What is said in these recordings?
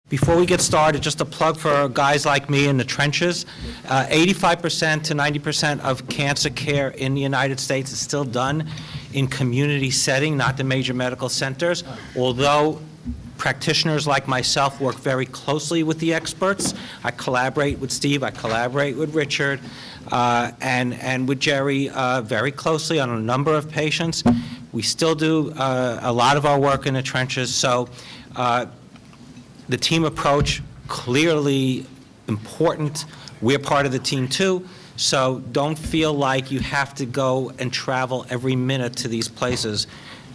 Before we get started, just a plug for guys like me in the trenches. 85% to 90% of cancer care in the United States is still done in community setting, not the major medical centers. Although practitioners like myself work very closely with the experts. I collaborate with Steve, I collaborate with Richard, and with Jerry very closely on a number of patients. We still do a lot of our work in the trenches, so the team approach, clearly important. We're part of the team too, so don't feel like you have to go and travel every minute to these places.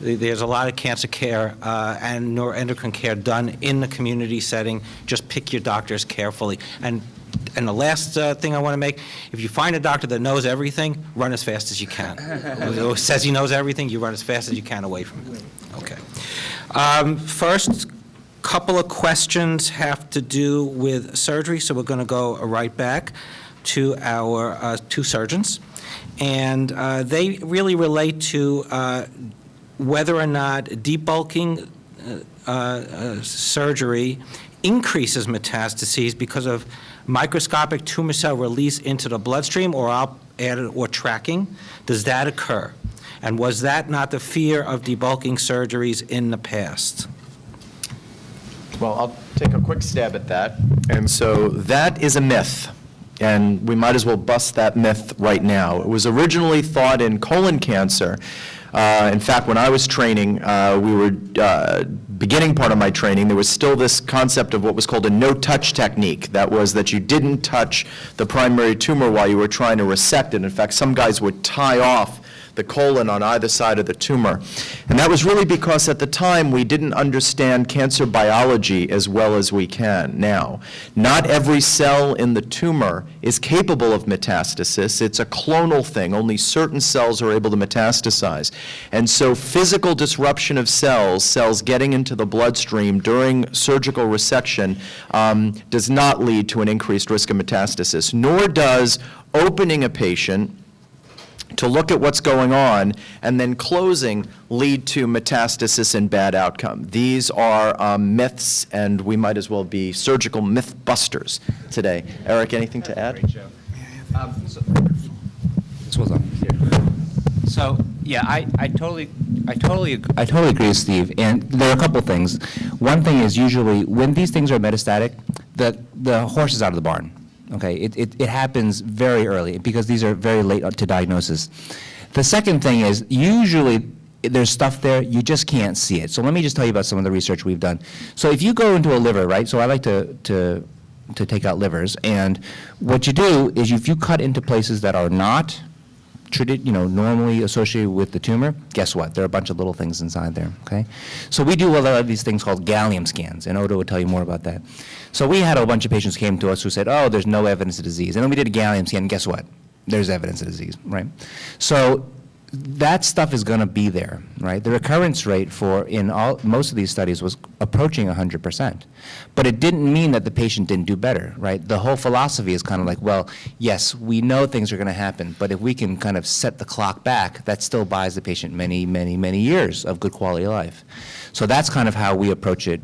There's a lot of cancer care and neuroendocrine care done in the community setting. Just pick your doctors carefully. And the last thing I want to make, if you find a doctor that knows everything, run as fast as you can. Who says he knows everything, you run as fast as you can away from him. Okay. First, couple of questions have to do with surgery, so we're going to go right back to our two surgeons. And they really relate to whether or not debulking surgery increases metastases because of microscopic tumor cell release into the bloodstream, or I'll add it, or tracking. Does that occur? And was that not the fear of debulking surgeries in the past? Well, I'll take a quick stab at that. And so that is a myth, and we might as well bust that myth right now. It was originally thought in colon cancer. In fact, when I was training, we were beginning part of my training, there was still this concept of what was called a no-touch technique. That was that you didn't touch the primary tumor while you were trying to resect it. In fact, some guys would tie off the colon on either side of the tumor. And that was really because at the time we didn't understand cancer biology as well as we can now. Not every cell in the tumor is capable of metastasis. It's a clonal thing. Only certain cells are able to metastasize. And so physical disruption of cells getting into the bloodstream during surgical resection does not lead to an increased risk of metastasis, nor does opening a patient to look at what's going on and then closing lead to metastasis and bad outcome. These are myths, and we might as well be surgical myth busters today. Eric, anything to add? Great show. This was on. So yeah, I totally agree with Steve. And there are a couple of things. One thing is usually when these things are metastatic, the horse is out of the barn. Okay, it happens very early because these are very late to diagnosis. The second thing is usually there's stuff there, you just can't see it. So let me just tell you about some of the research we've done. So if you go into a liver, right, so I like to take out livers, and what you do is if you cut into places that are not normally associated with the tumor, guess what? There are a bunch of little things inside there, okay? So we do a lot of these things called gallium scans, and Odo will tell you more about that. So we had a bunch of patients came to us who said, oh, there's no evidence of disease. And then we did a gallium scan, and guess what? There's evidence of disease, right? So that stuff is going to be there, right? The recurrence rate most of these studies was approaching 100%. But it didn't mean that the patient didn't do better, right? The whole philosophy is kind of like, well, yes, we know things are going to happen, but if we can kind of set the clock back, that still buys the patient many, many, many years of good quality of life. So that's kind of how we approach it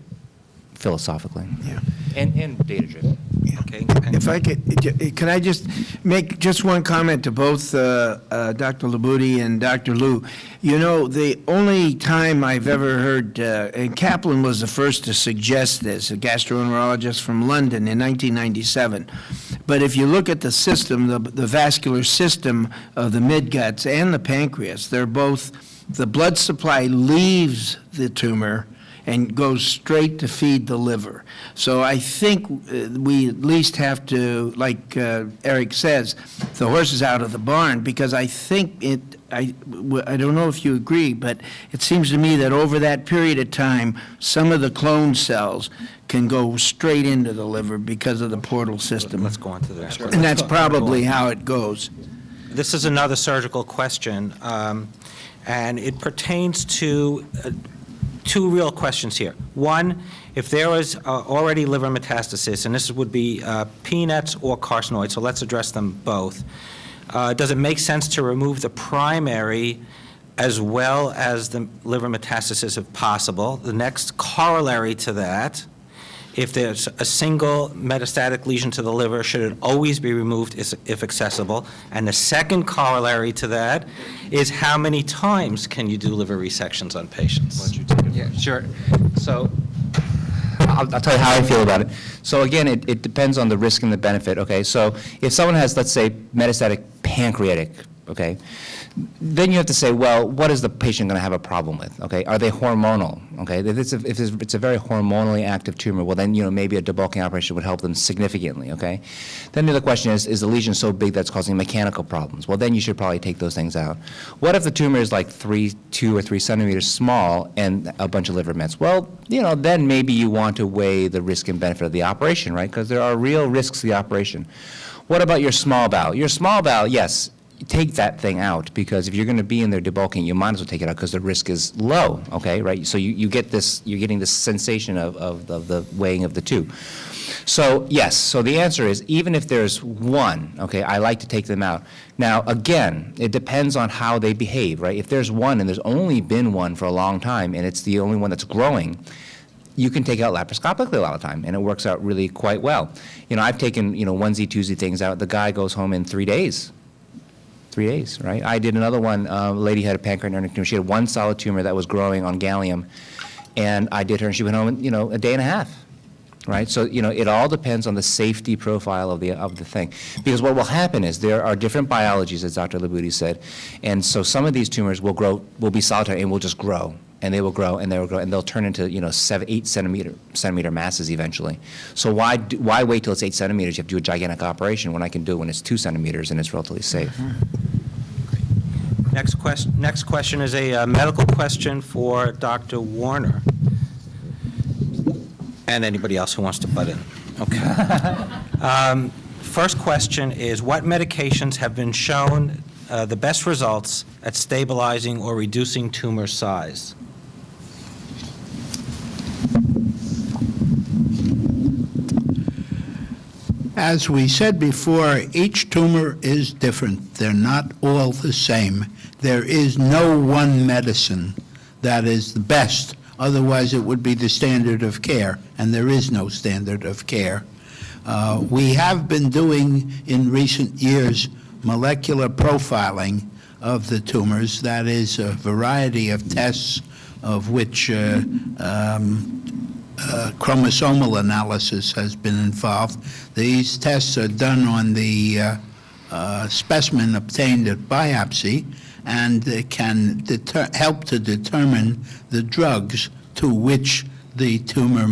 philosophically. Yeah. And data-driven. Yeah. Okay. If I could I just make just one comment to both Dr. Labudi and Dr. Liu? You know, the only time I've ever heard, and Kaplan was the first to suggest this, a gastroenterologist from London in 1997. But if you look at the system, the vascular system of the midguts and the pancreas, they're both, the blood supply leaves the tumor and goes straight to feed the liver. So I think we at least have to, like Eric says, the horse is out of the barn, because I think I don't know if you agree, but it seems to me that over that period of time, some of the clone cells can go straight into the liver because of the portal system. Let's go on to the next one. And that's probably how it goes. This is another surgical question, and it pertains to two real questions here. One, if there was already liver metastasis, and this would be PNETs or carcinoid, so let's address them both. Does it make sense to remove the primary as well as the liver metastasis if possible? The next corollary to that If there's a single metastatic lesion to the liver, should it always be removed if accessible? And the second corollary to that is how many times can you do liver resections on patients? Yeah, sure. So I'll tell you how I feel about it. So again, it depends on the risk and the benefit, okay? So if someone has, let's say, metastatic pancreatic, okay, then you have to say, well, what is the patient going to have a problem with, okay? Are they hormonal, okay? If it's a very hormonally active tumor, well, then, maybe a debulking operation would help them significantly, okay? Then the other question is the lesion so big that's causing mechanical problems? Well, then you should probably take those things out. What if the tumor is like 2 or 3 centimeters small and a bunch of liver mets? Well, then maybe you want to weigh the risk and benefit of the operation, right? Because there are real risks to the operation. What about your small bowel? Your small bowel, yes, take that thing out, because if you're going to be in there debulking, you might as well take it out because the risk is low, okay, right? So you're getting this sensation of the weighing of the two. So yes, so the answer is, even if there's one, okay, I like to take them out. Now, again, it depends on how they behave, right? If there's one and there's only been one for a long time and it's the only one that's growing, you can take out laparoscopically a lot of time, and it works out really quite well. I've taken, onesie, twosie things out. The guy goes home in 3 days. 3 days, right? I did another one. A lady had a pancreatic tumor. She had one solid tumor that was growing on gallium, and I did her, and she went home in, a day and a half, right? So, it all depends on the safety profile of the thing. Because what will happen is there are different biologies, as Dr. Labudi said, and so some of these tumors will be solitary and will just grow. And they will grow, and they will grow, and they'll turn into 7, 8 centimeter masses eventually. So why wait till it's 8 centimeters? You have to do a gigantic operation when I can do it when it's 2 centimeters and it's relatively safe. Next question is a medical question for Dr. Warner, and anybody else who wants to butt in. Okay. First question is, what medications have been shown the best results at stabilizing or reducing tumor size? As we said before, each tumor is different. They're not all the same. There is no one medicine that is the best. Otherwise, it would be the standard of care, and there is no standard of care. We have been doing, in recent years, molecular profiling of the tumors. That is a variety of tests of which chromosomal analysis has been involved. These tests are done on the specimen obtained at biopsy, and can help to determine the drugs to which the tumor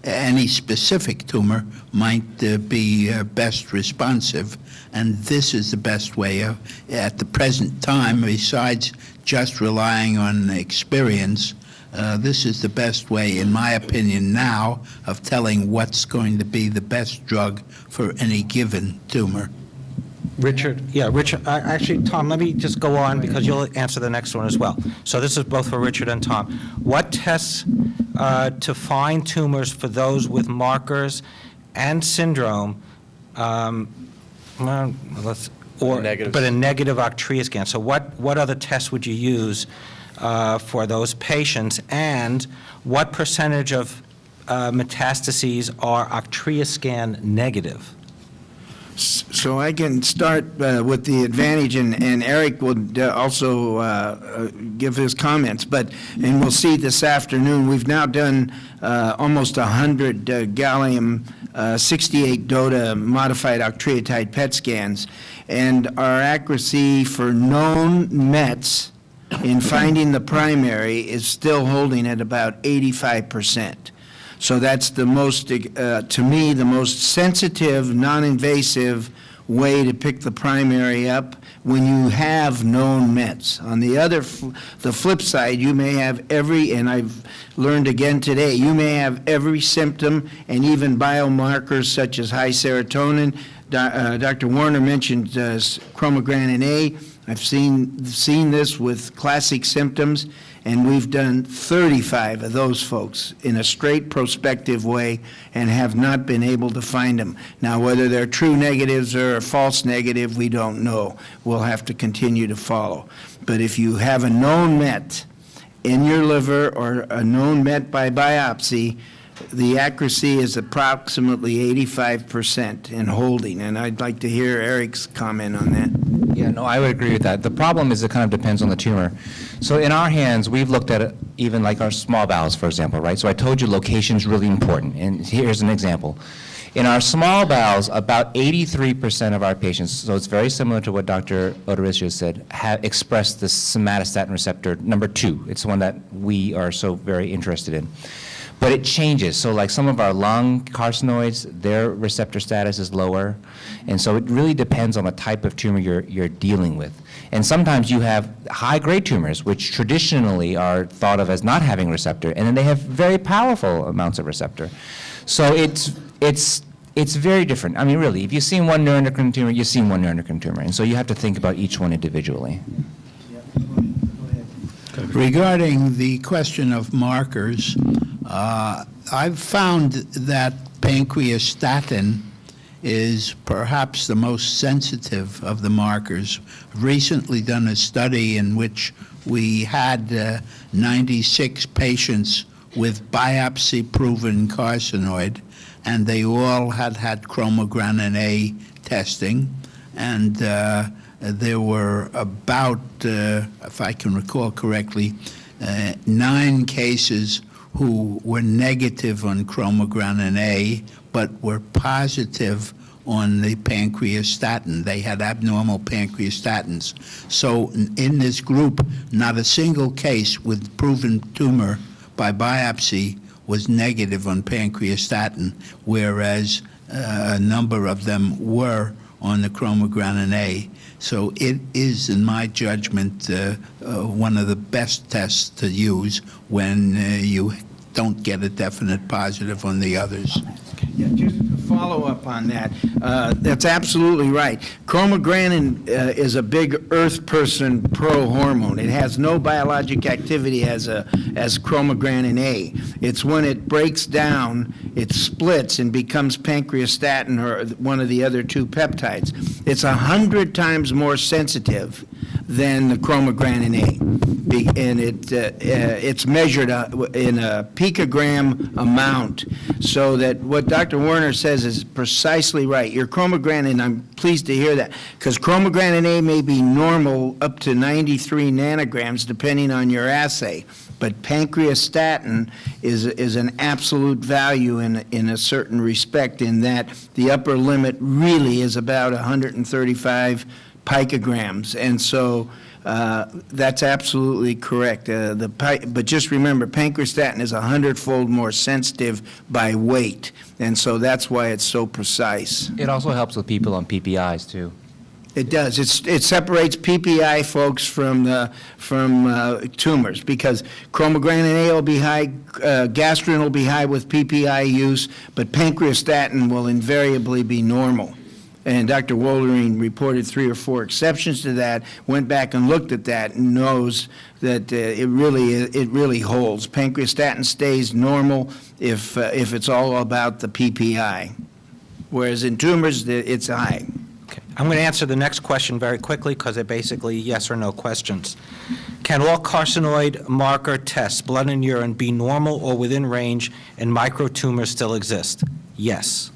any specific tumor might be best responsive. And this is the best way at the present time, besides just relying on experience, this is the best way, in my opinion now, of telling what's going to be the best drug for any given tumor. Richard, actually, Tom, let me just go on because you'll answer the next one as well. So this is both for Richard and Tom. What tests to find tumors for those with markers and syndrome, Negatives. but a negative Octria scan? So what other tests would you use for those patients, and what percentage of metastases are Octria scan negative? So I can start with the advantage, and Eric will also give his comments, and we'll see this afternoon, we've now done almost 100 gallium 68 DOTA modified octreotide PET scans, and our accuracy for known METs in finding the primary is still holding at about 85%. So that's the most, to me, the most sensitive, non-invasive way to pick the primary up when you have known METs. On the flip side, you may have and I've learned again today, you may have every symptom and even biomarkers such as high serotonin. Dr. Warner mentioned chromogranin A. I've seen this with classic symptoms, and we've done 35 of those folks in a straight prospective way and have not been able to find them. Now, whether they're true negatives or a false negative, we don't know. We'll have to continue to follow. But if you have a known MET in your liver or a known MET by biopsy, the accuracy is approximately 85% in holding, and I'd like to hear Eric's comment on that. Yeah, no, I would agree with that. The problem is it kind of depends on the tumor. So in our hands, we've looked at it, even like our small bowels, for example, right? So I told you location is really important, and here's an example. In our small bowels, about 83% of our patients, so it's very similar to what Dr. Odorizio said, have expressed the somatostatin receptor number 2. It's the one that we are so very interested in. But it changes. So like some of our lung carcinoids, their receptor status is lower. And so it really depends on the type of tumor you're dealing with. And sometimes you have high-grade tumors, which traditionally are thought of as not having receptor, and then they have very powerful amounts of receptor. So it's very different. I mean, really, if you've seen one neuroendocrine tumor, you've seen one neuroendocrine tumor. And so you have to think about each one individually. Regarding the question of markers, I've found that pancreastatin is perhaps the most sensitive of the markers. Recently done a study in which we had 96 patients with biopsy-proven carcinoid, and they all had chromogranin A testing, and there were about, if I can recall correctly, 9 cases who were negative on chromogranin A, but were positive on the pancreastatin. They had abnormal pancreastatins. So in this group, not a single case with proven tumor by biopsy was negative on pancreastatin, whereas a number of them were on the chromogranin A. So it is, in my judgment, one of the best tests to use when you don't get a definite positive on the others. Yeah, just to follow up on that, that's absolutely right. Chromogranin is a big earth person pro-hormone. It has no biologic activity as chromogranin A. It's when it breaks down, it splits and becomes pancreastatin or one of the other 2 peptides. It's 100 times more sensitive than the chromogranin A. And it's measured in a picogram amount, so that what Dr. Werner says is precisely right. Your chromogranin, I'm pleased to hear that, because chromogranin A may be normal up to 93 nanograms depending on your assay, but pancreastatin is an absolute value in a certain respect, in that the upper limit really is about 135 picograms, and so that's absolutely correct. But just remember, pancreastatin is 100-fold more sensitive by weight, and so that's why it's so precise. It also helps with people on PPIs, too. It does. It separates PPI folks from tumors, because chromogranin A will be high, gastrin will be high with PPI use, but pancreastatin will invariably be normal. And Dr. Woldering reported 3 or 4 exceptions to that, went back and looked at that, and knows that it really holds. Pancreastatin stays normal if it's all about the PPI, whereas in tumors, it's high. Okay. I'm going to answer the next question very quickly, because they're basically yes or no questions. Can all carcinoid marker tests, blood and urine, be normal or within range and microtumors still exist? Yes.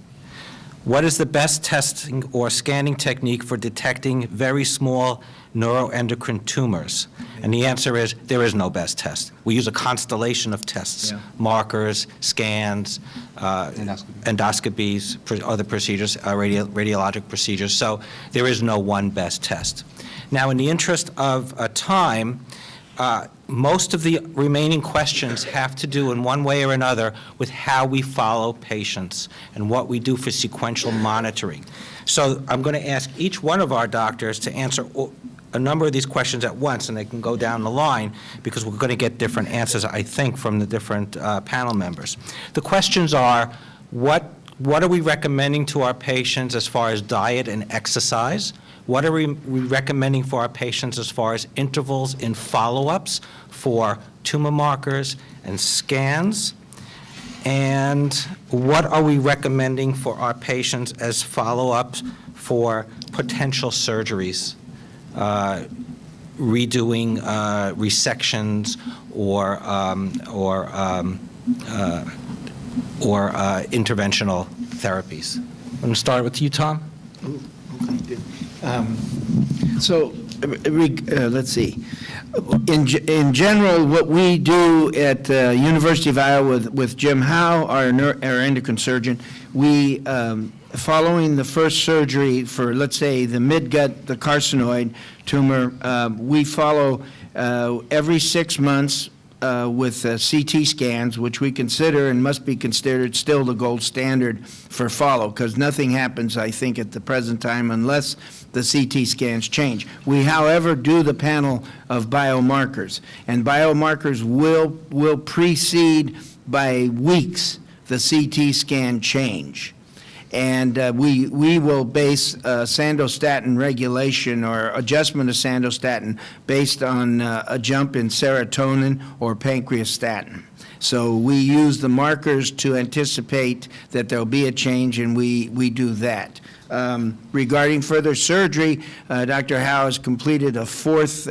What is the best testing or scanning technique for detecting very small neuroendocrine tumors? And the answer is there is no best test. We use a constellation of tests, markers, scans, endoscopies, other procedures, radiologic procedures. So there is no one best test. Now, in the interest of time, most of the remaining questions have to do in one way or another with how we follow patients and what we do for sequential monitoring. So I'm going to ask each one of our doctors to answer a number of these questions at once, and they can go down the line, because we're going to get different answers, I think, from the different panel members. The questions are, what are we recommending to our patients as far as diet and exercise? What are we recommending for our patients as far as intervals in follow-ups for tumor markers and scans? And what are we recommending for our patients as follow-ups for potential surgeries, redoing resections or or interventional therapies. I'm going to start with you, Tom. Let's see. In general, what we do at University of Iowa with Jim Howe, our endocrine surgeon, we, following the first surgery for, let's say, the midgut, the carcinoid tumor, we follow every 6 months with CT scans, which we consider and must be considered still the gold standard for follow, because nothing happens, I think, at the present time unless the CT scans change. We, however, do the panel of biomarkers, and biomarkers will precede by weeks the CT scan change. And we will base sandostatin regulation or adjustment of sandostatin based on a jump in serotonin or pancreastatin. So we use the markers to anticipate that there'll be a change, and we do that. Regarding further surgery, Dr. Howe has completed a fourth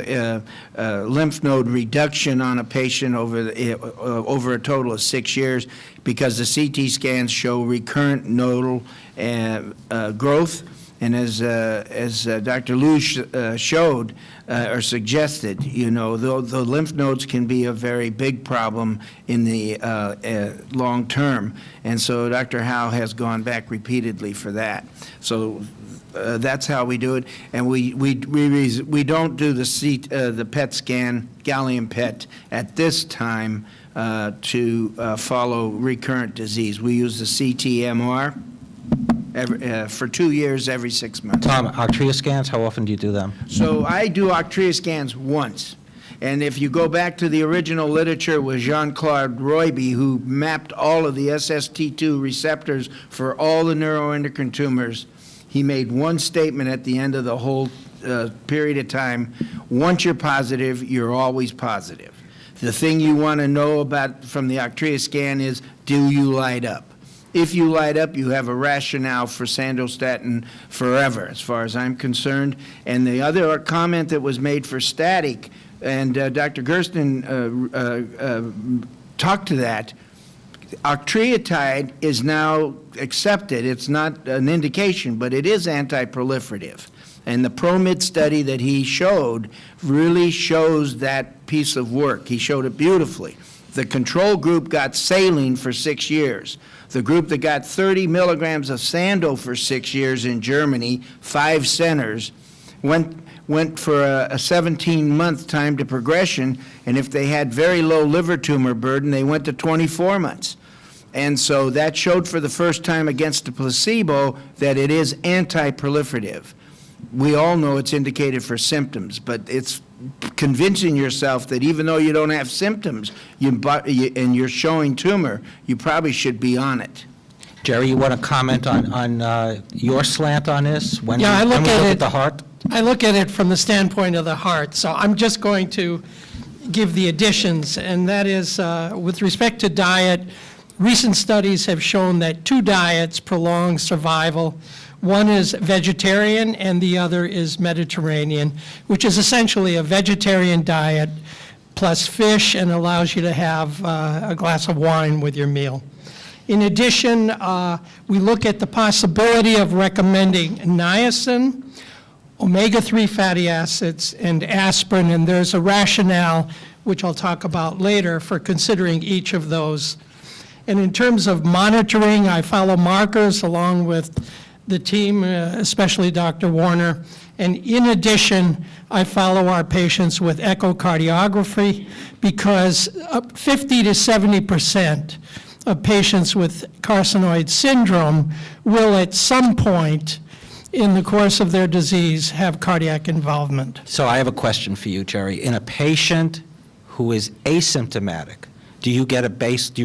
lymph node reduction on a patient over a total of 6 years, because the CT scans show recurrent nodal growth. And as Dr. Liu showed or suggested, the lymph nodes can be a very big problem in the long term. And so Dr. Howe has gone back repeatedly for that. So that's how we do it. And we don't do the PET scan, gallium PET, at this time to follow recurrent disease. We use the CT-MR for 2 years, every 6 months. Tom, Arctria scans, how often do you do them? So I do Arctria scans once. And if you go back to the original literature with Jean-Claude Roiby, who mapped all of the SST2 receptors for all the neuroendocrine tumors, he made one statement at the end of the whole period of time: once you're positive, you're always positive. The thing you want to know about from the Arctria scan is, do you light up? If you light up, you have a rationale for sandostatin forever, as far as I'm concerned. And the other comment that was made for static, and Dr. Gersten talked to that, octreotide is now accepted. It's not an indication, but it is anti-proliferative. And the PROMID study that he showed really shows that piece of work. He showed it beautifully. The control group got saline for 6 years. The group that got 30 milligrams of Sando for 6 years in Germany, 5 centers, went for a 17-month time to progression, and if they had very low liver tumor burden, they went to 24 months. And so that showed for the first time against the placebo that it is anti-proliferative. We all know it's indicated for symptoms, but it's convincing yourself that even though you don't have symptoms and you're showing tumor, you probably should be on it. Jerry, you want to comment on your slant on this? When Yeah, I look we at look it- at the heart? I look at it from the standpoint of the heart, so I'm just going to give the additions, and that is, with respect to diet, recent studies have shown that 2 diets prolong survival. One is vegetarian and the other is Mediterranean, which is essentially a vegetarian diet plus fish and allows you to have a glass of wine with your meal. In addition, we look at the possibility of recommending niacin, omega-3 fatty acids, and aspirin, and there's a rationale, which I'll talk about later, for considering each of those. And in terms of monitoring, I follow markers along with the team, especially Dr. Warner. And in addition, I follow our patients with echocardiography, because 50 to 70% of patients with carcinoid syndrome will at some point in the course of their disease have cardiac involvement. So I have a question for you, Jerry. In a patient who is asymptomatic, do you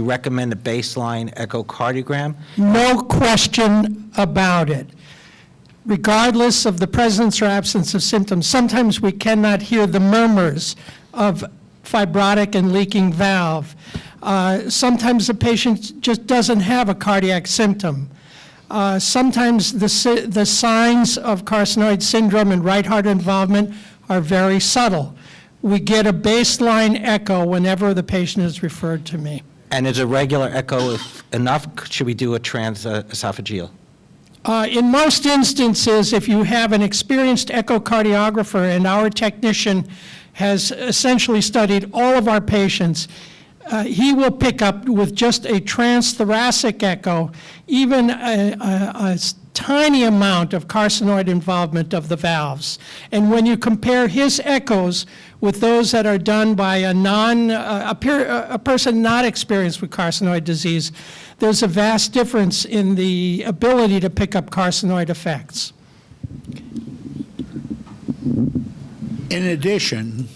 recommend a baseline echocardiogram? No question about it. Regardless of the presence or absence of symptoms, sometimes we cannot hear the murmurs of fibrotic and leaking valve. Sometimes the patient just doesn't have a cardiac symptom. Sometimes the signs of carcinoid syndrome and right heart involvement are very subtle. We get a baseline echo whenever the patient is referred to me. And is a regular echo enough? Should we do a transesophageal? In most instances, if you have an experienced echocardiographer, and our technician has essentially studied all of our patients, he will pick up with just a transthoracic echo, even a tiny amount of carcinoid involvement of the valves. And when you compare his echoes with those that are done by a person not experienced with carcinoid disease, there's a vast difference in the ability to pick up carcinoid effects. In addition,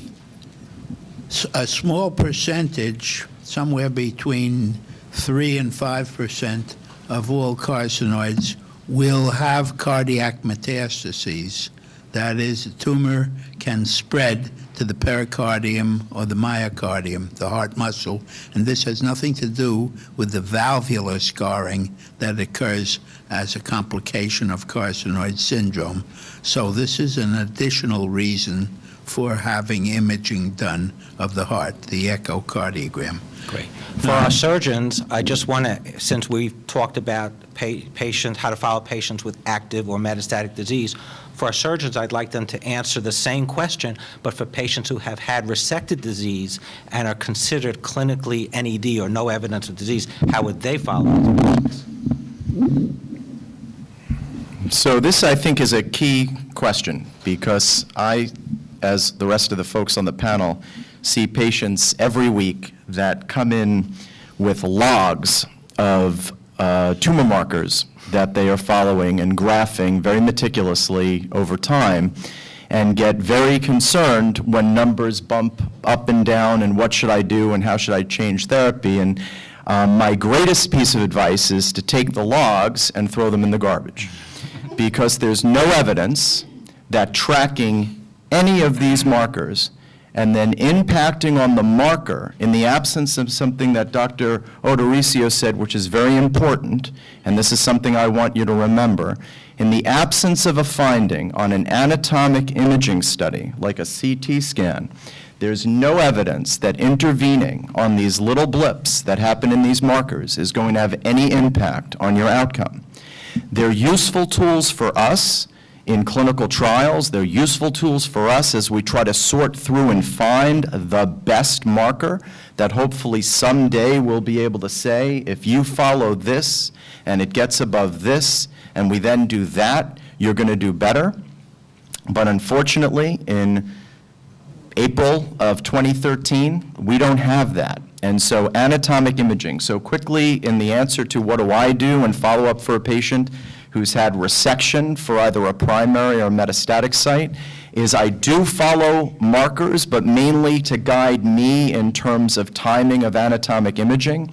a small percentage, somewhere between 3 and 5% of all carcinoids will have cardiac metastases. That is, a tumor can spread to the pericardium or the myocardium, the heart muscle, and this has nothing to do with the valvular scarring that occurs as a complication of carcinoid syndrome. So this is an additional reason for having imaging done of the heart, the echocardiogram. Great. For our surgeons, I just want to, since we've talked about patients, how to follow patients with active or metastatic disease, for our surgeons, I'd like them to answer the same question, but for patients who have had resected disease and are considered clinically NED or no evidence of disease, how would they follow these patients? So this, I think, is a key question, because I, as the rest of the folks on the panel, see patients every week that come in with logs of tumor markers that they are following and graphing very meticulously over time, and get very concerned when numbers bump up and down and what should I do and how should I change therapy. And my greatest piece of advice is to take the logs and throw them in the garbage, because there's no evidence that tracking any of these markers and then impacting on the marker in the absence of something that Dr. Odorisio said, which is very important, and this is something I want you to remember, in the absence of a finding on an anatomic imaging study, like a CT scan, there's no evidence that intervening on these little blips that happen in these markers is going to have any impact on your outcome. They're useful tools for us in clinical trials. They're useful tools for us as we try to sort through and find the best marker that hopefully someday we'll be able to say, if you follow this and it gets above this and we then do that, you're going to do better. But unfortunately, in April of 2013, we don't have that. And so anatomic imaging. So quickly, in the answer to what do I do and follow up for a patient who's had resection for either a primary or metastatic site, is I do follow markers, but mainly to guide me in terms of timing of anatomic imaging.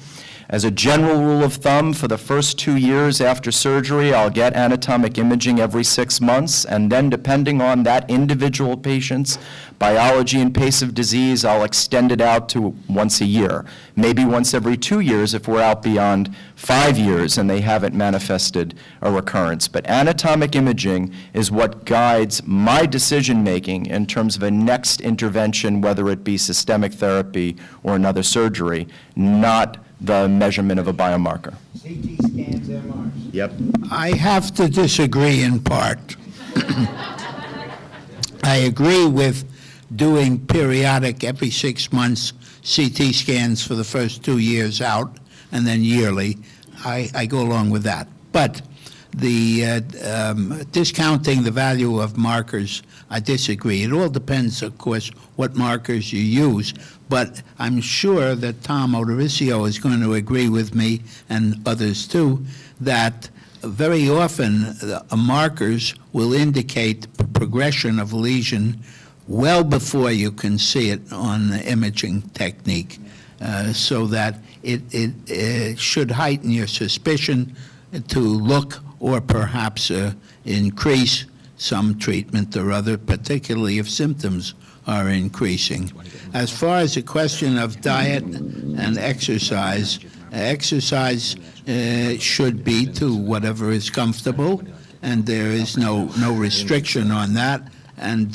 As a general rule of thumb, for the first 2 years after surgery, I'll get anatomic imaging every 6 months, and then depending on that individual patient's biology and pace of disease, I'll extend it out to once a year, maybe once every 2 years if we're out beyond 5 years and they haven't manifested a recurrence. But anatomic imaging is what guides my decision-making in terms of a next intervention, whether it be systemic therapy or another surgery, not the measurement of a biomarker. CT scans, MRs. Yep. I have to disagree in part. I agree with doing periodic, every 6 months, CT scans for the first 2 years out, and then yearly. I go along with that. But the discounting the value of markers, I disagree. It all depends, of course, what markers you use. But I'm sure that Tom Odorisio is going to agree with me, and others too, that very often markers will indicate progression of lesion well before you can see it on the imaging technique, so that it should heighten your suspicion to look or perhaps increase some treatment or other, particularly if symptoms are increasing. As far as the question of diet and exercise, exercise should be to whatever is comfortable, and there is no restriction on that. And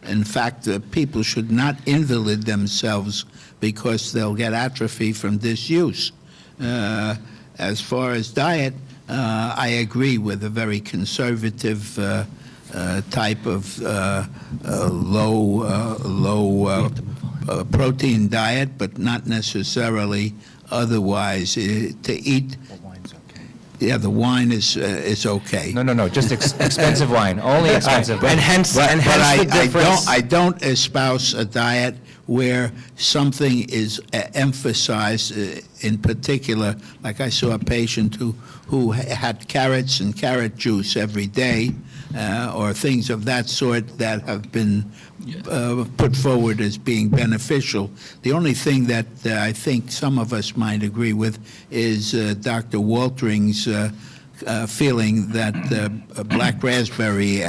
In fact, people should not invalid themselves because they'll get atrophy from disuse. As far as diet, I agree with a very conservative type of low protein diet, but not necessarily otherwise. To eat. Yeah, the wine is okay. No, just expensive wine, only expensive wine. And hence, But the difference. I don't espouse a diet where something is emphasized in particular. Like I saw a patient who had carrots and carrot juice every day, or things of that sort that have been put forward as being beneficial. The only thing that I think some of us might agree with is Dr. Waltering's feeling that black raspberry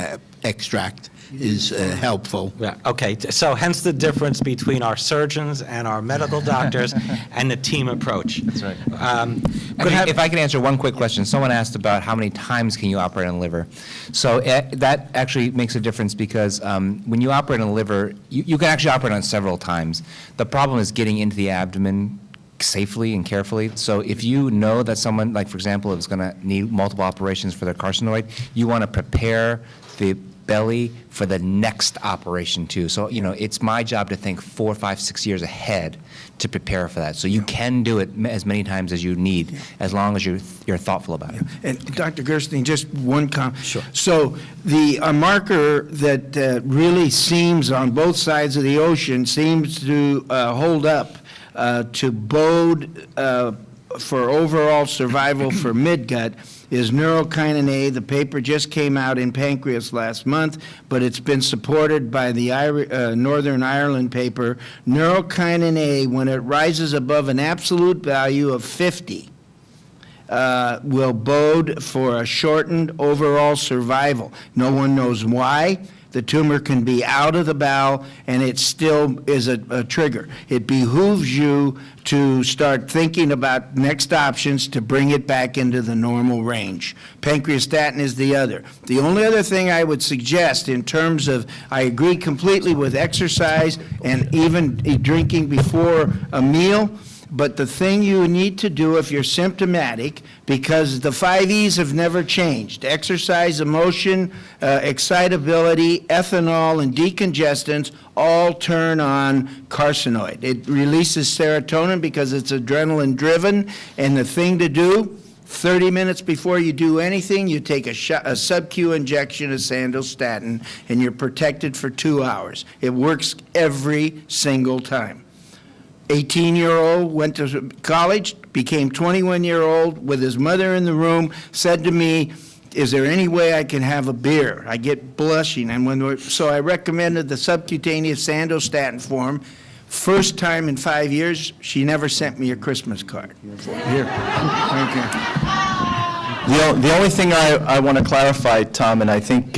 extract is helpful. Yeah, okay, so hence the difference between our surgeons and our medical doctors and the team approach. That's right. If I can answer one quick question. Someone asked about how many times can you operate on the liver. So that actually makes a difference because when you operate on the liver, you can actually operate on several times. The problem is getting into the abdomen safely and carefully. So if you know that someone, like for example, is going to need multiple operations for their carcinoid, you want to prepare the belly for the next operation too. So, it's my job to think 4, 5, 6 years ahead to prepare for that. So you can do it as many times as you need, as long as you're thoughtful about it. And Dr. Gerstein, just one comment. Sure. So the marker that really seems on both sides of the ocean seems to hold up to bode for overall survival for midgut is neurokinin A. The paper just came out in Pancreas last month, but it's been supported by the Northern Ireland paper. Neurokinin A, when it rises above an absolute value of 50, will bode for a shortened overall survival. No one knows why. The tumor can be out of the bowel, and it still is a trigger. It behooves you to start thinking about next options to bring it back into the normal range. Pancreastatin is the other. The only other thing I would suggest in terms of, I agree completely with exercise and even drinking before a meal, but the thing you need to do if you're symptomatic, because the 5 E's have never changed: exercise, emotion, excitability, ethanol, and decongestants all turn on carcinoid. It releases serotonin because it's adrenaline-driven, and the thing to do, 30 minutes before you do anything, you take a sub-Q injection of sandostatin, and you're protected for 2 hours. It works every single time. 18-year-old, went to college, became 21-year-old with his mother in the room, said to me, "Is there any way I can have a beer? I get blushing." And so I recommended the subcutaneous sandostatin form. First time in 5 years, she never sent me a Christmas card. Here. Thank you. The only thing I want to clarify, Tom, and I think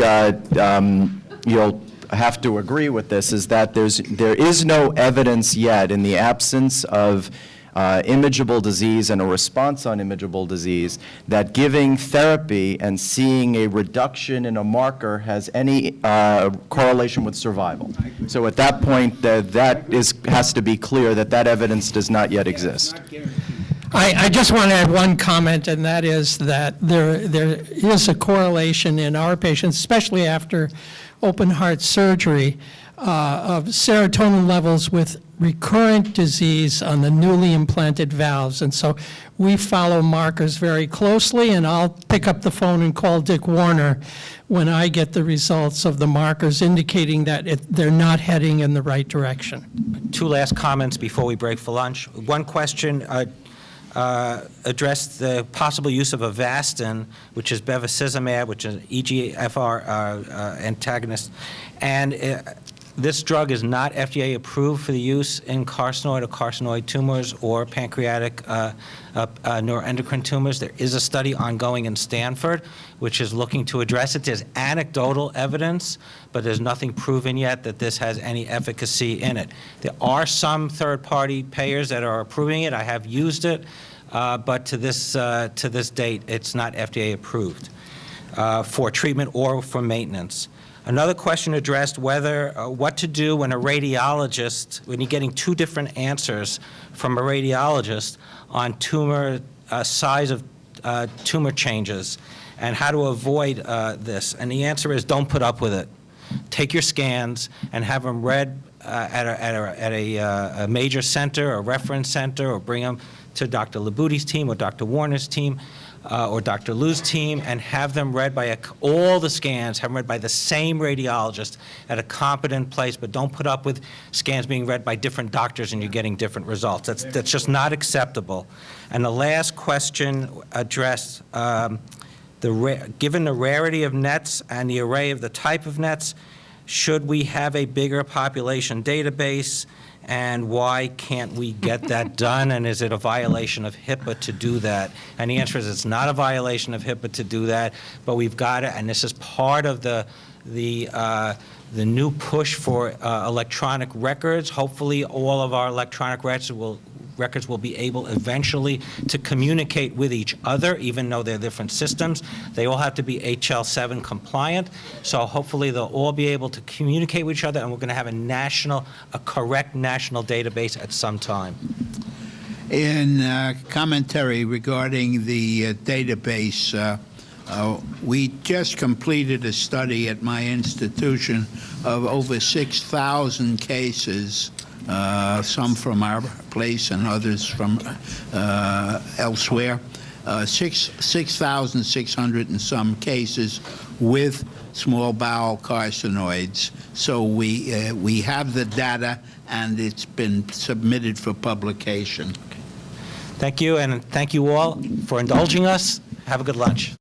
you'll have to agree with this, is that there is no evidence yet, in the absence of imageable disease and a response on imageable disease, that giving therapy and seeing a reduction in a marker has any correlation with survival. So at that point, has to be clear that evidence does not yet exist. I just want to add one comment, and that is that there is a correlation in our patients, especially after open heart surgery, of serotonin levels with recurrent disease on the newly implanted valves. And so we follow markers very closely, and I'll pick up the phone and call Dick Warner when I get the results of the markers indicating that they're not heading in the right direction. 2 last comments before we break for lunch. One question addressed the possible use of Avastin, which is bevacizumab, which is an EGFR antagonist. And this drug is not FDA approved for the use in carcinoid or carcinoid tumors or pancreatic neuroendocrine tumors. There is a study ongoing in Stanford which is looking to address it. There's anecdotal evidence, but there's nothing proven yet that this has any efficacy in it. There are some third-party payers that are approving it. I have used it, but to this date, it's not FDA approved for treatment or for maintenance. Another question addressed whether, what to do when a radiologist, when you're getting two different answers from a radiologist on tumor, size of tumor changes, and how to avoid this. And the answer is don't put up with it. Take your scans and have them read at a major center, a reference center, or bring them to Dr. Labuti's team or Dr. Warner's team or Dr. Lou's team, and have them read by all the scans, have them read by the same radiologist at a competent place, but don't put up with scans being read by different doctors and you're getting different results. That's just not acceptable. And the last question addressed, given the rarity of NETs and the array of the type of NETs, should we have a bigger population database, and why can't we get that done, and is it a violation of HIPAA to do that? And the answer is it's not a violation of HIPAA to do that, but we've got it, and this is part of the new push for electronic records. Hopefully all of our electronic records will be able eventually to communicate with each other, even though they're different systems. They all have to be HL7 compliant, so hopefully they'll all be able to communicate with each other, and we're going to have a correct national database at some time. In commentary regarding the database, we just completed a study at my institution of over 6,000 cases, some from our place and others from elsewhere, 6,600 and some cases with small bowel carcinoids. So we have the data, and it's been submitted for publication. Thank you, and thank you all for indulging us. Have a good lunch.